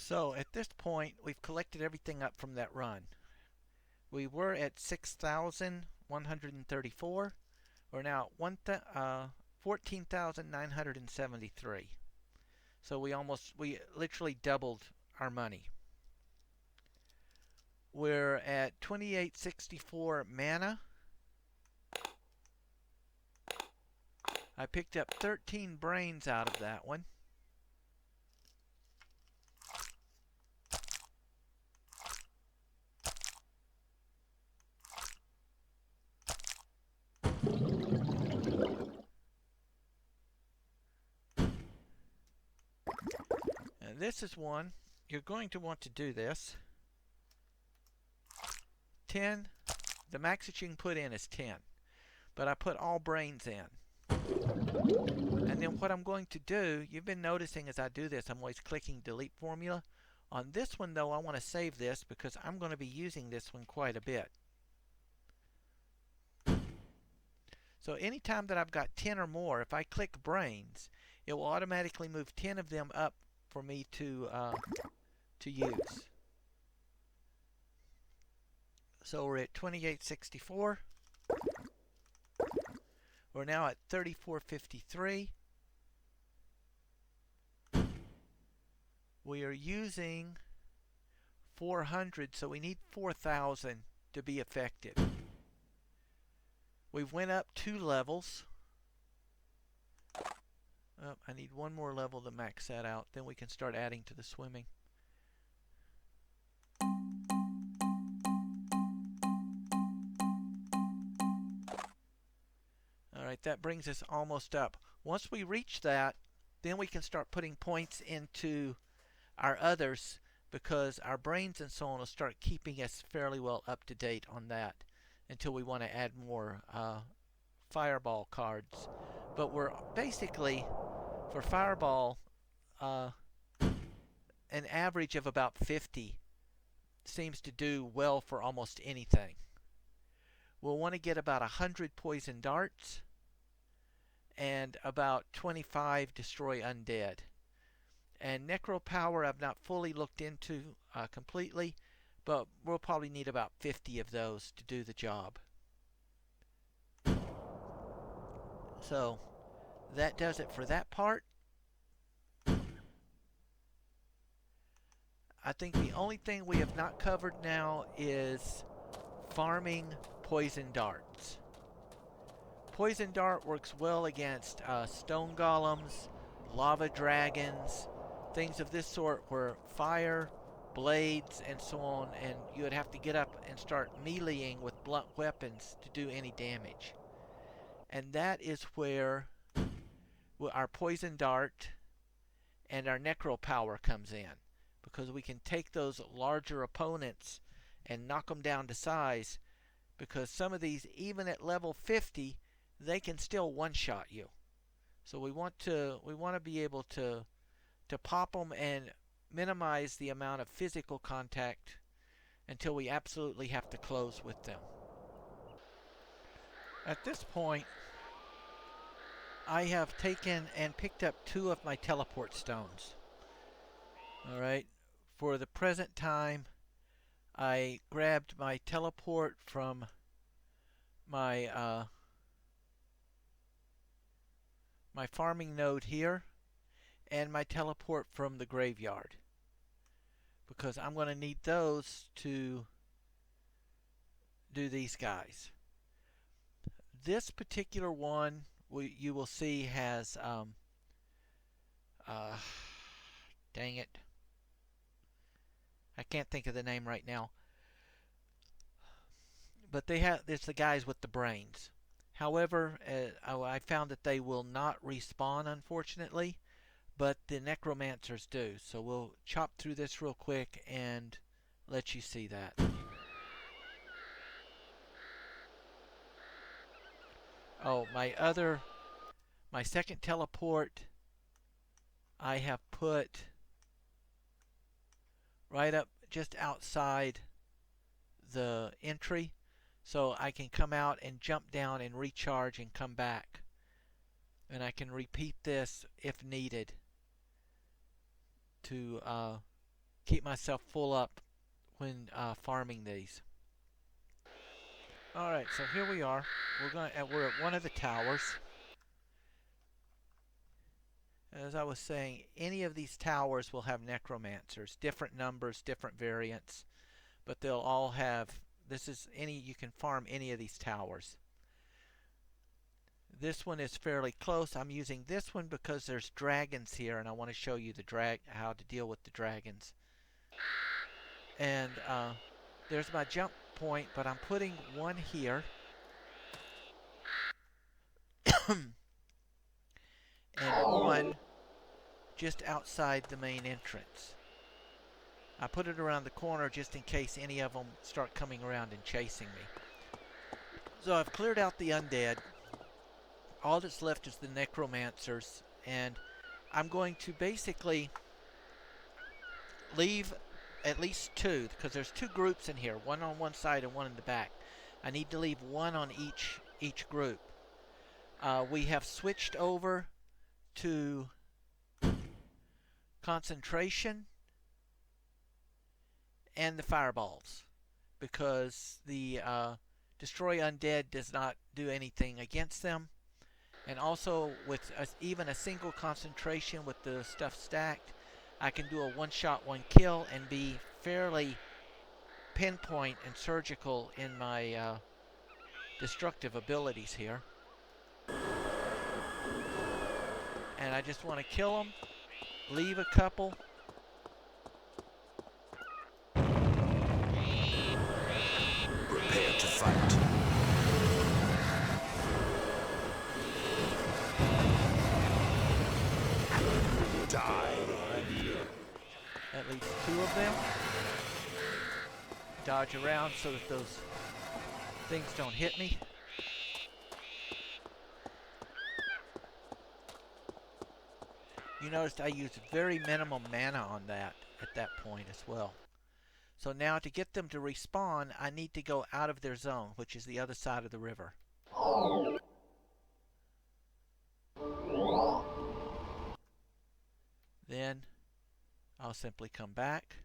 So at this point, we've collected everything up from that run. We were at 6,134. We're now at 14,973. So we literally doubled our money. We're at 2864 mana. I picked up 13 brains out of that one. And this is one. You're going to want to do this. 10. The max that you can put in is 10. But I put all brains in. And then what I'm going to do, you've been noticing as I do this, I'm always clicking delete formula. On this one though, I want to save this because I'm going to be using this one quite a bit. So anytime that I've got 10 or more, if I click brains, it will automatically move 10 of them up for me to use. So we're at 2864. We're now at 3453. We are using 400, so we need 4,000 to be effective. We've went up 2 levels. Oh, I need one more level to max that out. Then we can start adding to the swimming. Alright, that brings us almost up. Once we reach that, then we can start putting points into our others because our brains and so on will start keeping us fairly well up to date on that until we want to add more fireball cards. But we're basically, for fireball, an average of about 50 seems to do well for almost anything. We'll want to get about 100 poison darts and about 25 destroy undead. And necro power I've not fully looked into completely, but we'll probably need about 50 of those to do the job. So that does it for that part. I think the only thing we have not covered now is farming poison darts. Poison dart works well against stone golems, lava dragons, things of this sort where fire, blades, and so on, and you would have to get up and start meleeing with blunt weapons to do any damage. And that is where our poison dart and our necro power comes in, because we can take those larger opponents and knock them down to size, because some of these, even at level 50, they can still one-shot you. So we want to be able to pop them and minimize the amount of physical contact until we absolutely have to close with them. At this point, I have taken and picked up 2 of my teleport stones. Alright, for the present time, I grabbed my teleport from my my farming node here and my teleport from the graveyard, because I'm going to need those to do these guys. This particular one you will see has dang it, I can't think of the name right now, but it's the guys with the brains. However, I found that they will not respawn, unfortunately, but the necromancers do. So we'll chop through this real quick and let you see that. Oh, my second teleport I have put right up just outside the entry, so I can come out and jump down and recharge and come back. And I can repeat this if needed to keep myself full up when farming these. Alright, so here we are. We're at one of the towers. As I was saying, any of these towers will have necromancers, different numbers, different variants, but they'll all have, you can farm any of these towers. This one is fairly close. I'm using this one because there's dragons here, and I want to show you how to deal with the dragons. And there's my jump point, but I'm putting one here. And one just outside the main entrance. I put it around the corner just in case any of them start coming around and chasing me. So I've cleared out the undead. All that's left is the necromancers, and I'm going to basically leave at least two, because there's two groups in here, one on one side and one in the back. I need to leave one on each group. We have switched over to concentration and the fireballs, because the destroy undead does not do anything against them. And also with even a single concentration with the stuff stacked, I can do a one-shot, one-kill and be fairly pinpoint and surgical in my destructive abilities here. And I just want to kill them, leave a couple. Prepare to fight. Die. At least two of them. Dodge around so that those things don't hit me. You noticed I used very minimum mana on that at that point as well. So now to get them to respawn, I need to go out of their zone, which is the other side of the river. Then I'll simply come back.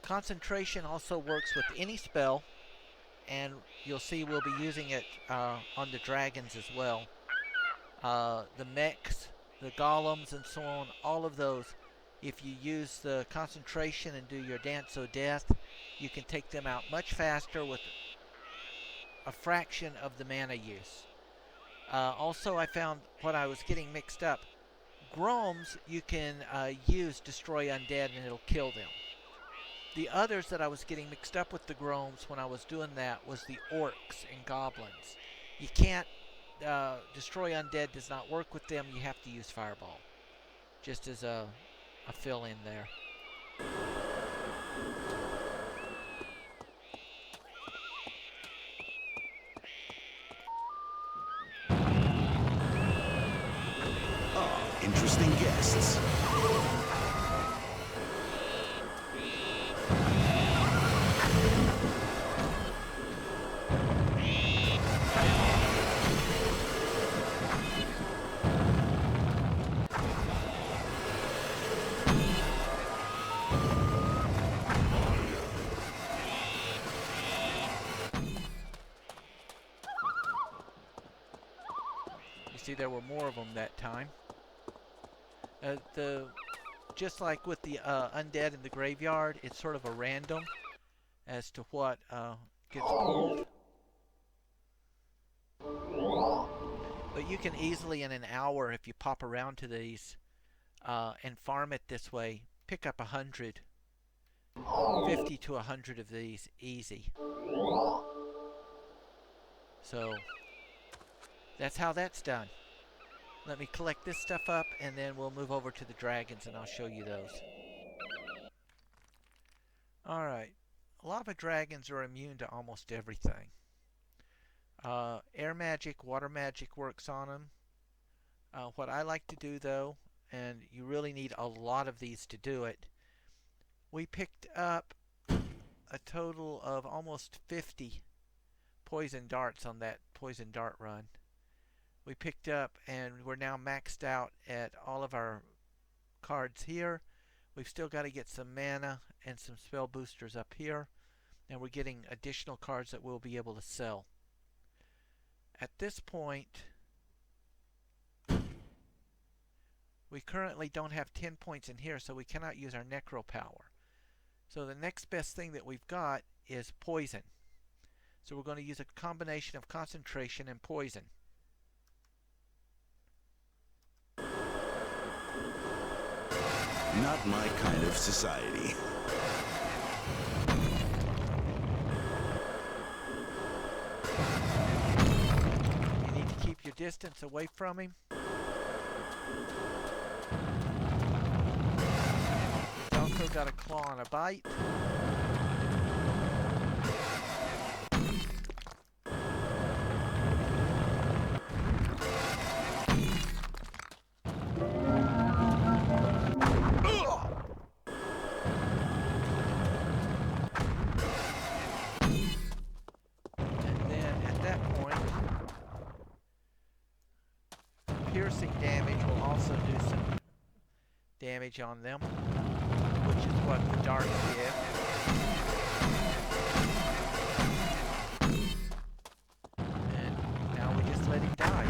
Concentration also works with any spell, and you'll see we'll be using it on the dragons as well. The mechs, the golems, and so on, all of those, if you use the concentration and do your Dance of Death, you can take them out much faster with a fraction of the mana use. Also, I found what I was getting mixed up. Groms, you can use Destroy Undead and it'll kill them. The others that I was getting mixed up with the Groms when I was doing that was the Orcs and Goblins. You can't, Destroy Undead does not work with them, you have to use Fireball. Just as a fill-in there. Interesting guests. You see, there were more of them that time. Just like with the undead in the graveyard, it's sort of a random as to what gets pulled. But you can easily, in an hour, if you pop around to these and farm it this way, pick up 100, 50 to 100 of these easy. So that's how that's done. Let me collect this stuff up, and then we'll move over to the dragons, and I'll show you those. Alright. Lava dragons are immune to almost everything. Air magic, water magic works on them. What I like to do, though, and you really need a lot of these to do it, we picked up a total of almost 50 poison darts on that poison dart run. we picked up, and we're now maxed out at all of our cards here. We've still got to get some mana and some spell boosters up here, and we're getting additional cards that we'll be able to sell. At this point, we currently don't have 10 points in here, so we cannot use our Necro Power. So the next best thing that we've got is Poison. So we're going to use a combination of Concentration and Poison. Not my kind of society. You need to keep your distance away from him. He's also got a claw and a bite. Piercing damage will also do some damage on them, which is what the darts give. And now we just let him die.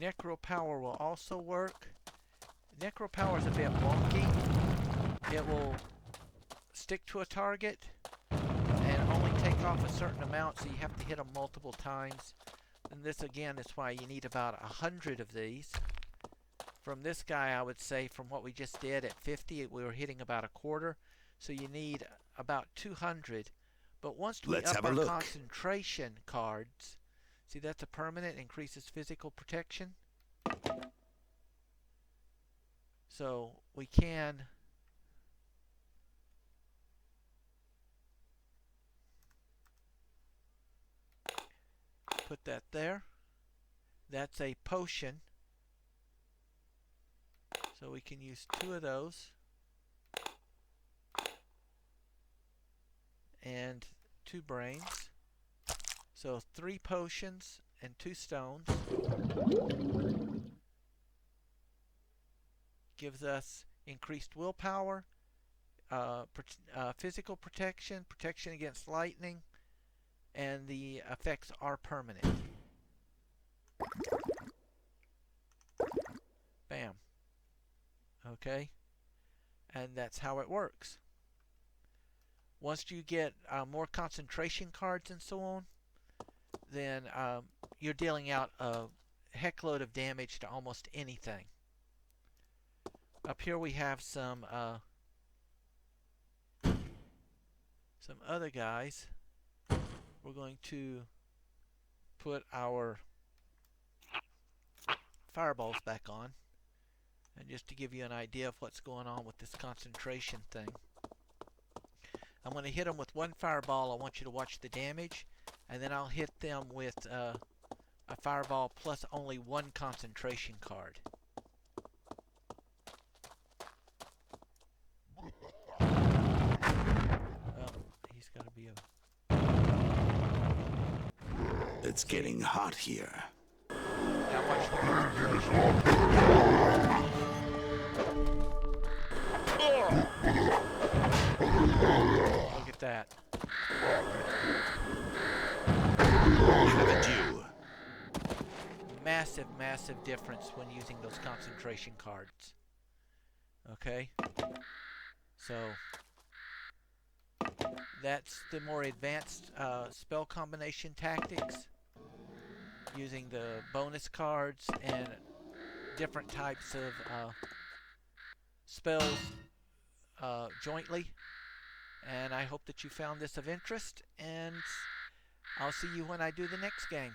Necro Power will also work. Necro Power is a bit wonky. It will stick to a target and only take off a certain amount, so you have to hit them multiple times. And this again is why you need about 100 of these. From this guy, I would say, from what we just did at 50, we were hitting about a quarter. So you need about 200. But once we up our concentration cards, see, that's a permanent, increases physical protection. So we can put that there. That's a potion. So we can use 2 of those. And 2 brains. So 3 potions and 2 stones. Gives us increased willpower, physical protection, protection against lightning, and the effects are permanent. Bam. Okay. And that's how it works. Once you get more concentration cards and so on, then you're dealing out a heckload of damage to almost anything. Up here we have some other guys. We're going to put our fireballs back on, and just to give you an idea of what's going on with this concentration thing. I'm going to hit them with 1 fireball. I want you to watch the damage, and then I'll hit them with a fireball plus only 1 concentration card. Well, he's got to be a... It's getting hot here. Now watch the concentration. Look at that. Haven't you? Massive, massive difference when using those concentration cards. Okay? So, that's the more advanced spell combination tactics. Using the bonus cards and different types of spells jointly. And I hope that you found this of interest, and I'll see you when I do the next game.